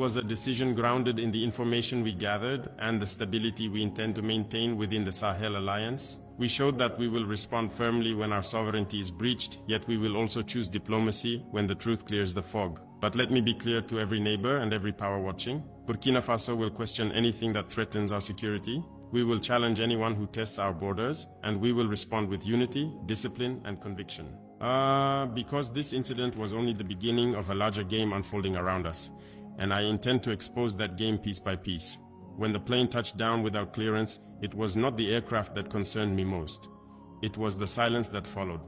was a decision grounded in the information we gathered and the stability we intend to maintain within the Sahel Alliance. We showed that we will respond firmly when our sovereignty is breached, yet we will also choose diplomacy when the truth clears the fog. But let me be clear to every neighbor and every power watching. Burkina Faso will question anything that threatens our security. We will challenge anyone who tests our borders, and we will respond with unity, discipline, and conviction. Because this incident was only the beginning of a larger game unfolding around us, and I intend to expose that game piece by piece. When the plane touched down without clearance, it was not the aircraft that concerned me most. It was the silence that followed.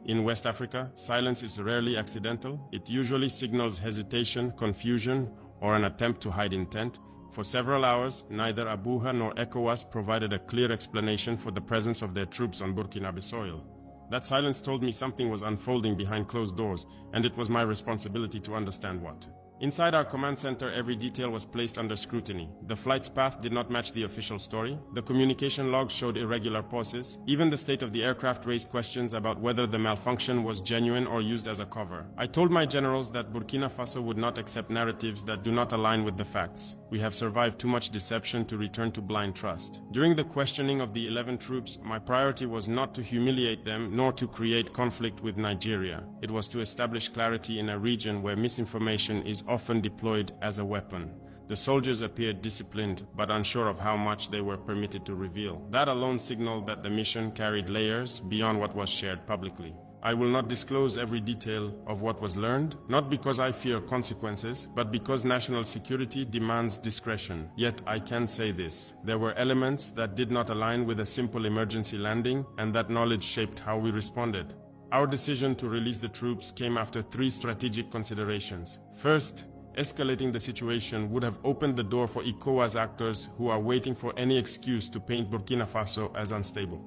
In West Africa, silence is rarely accidental. It usually signals hesitation, confusion, or an attempt to hide intent. For several hours, neither Abuja nor ECOWAS provided a clear explanation for the presence of their troops on Burkinabe soil. That silence told me something was unfolding behind closed doors, and it was my responsibility to understand what. Inside our command center, every detail was placed under scrutiny. The flight's path did not match the official story. The communication logs showed irregular pauses. Even the state of the aircraft raised questions about whether the malfunction was genuine or used as a cover. I told my generals that Burkina Faso would not accept narratives that do not align with the facts. We have survived too much deception to return to blind trust. During the questioning of the 11 troops, my priority was not to humiliate them nor to create conflict with Nigeria. It was to establish clarity in a region where misinformation is often deployed as a weapon. The soldiers appeared disciplined, but unsure of how much they were permitted to reveal. That alone signaled that the mission carried layers beyond what was shared publicly. I will not disclose every detail of what was learned, not because I fear consequences, but because national security demands discretion. Yet I can say this: there were elements that did not align with a simple emergency landing, and that knowledge shaped how we responded. Our decision to release the troops came after 3 strategic considerations. First, escalating the situation would have opened the door for ECOWAS actors who are waiting for any excuse to paint Burkina Faso as unstable.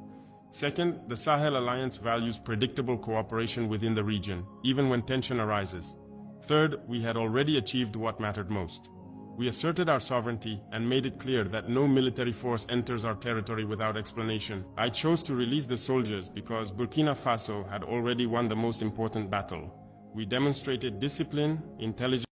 Second, the Sahel Alliance values predictable cooperation within the region, even when tension arises. Third, we had already achieved what mattered most. We asserted our sovereignty and made it clear that no military force enters our territory without explanation. I chose to release the soldiers because Burkina Faso had already won the most important battle. We demonstrated discipline, intelligence,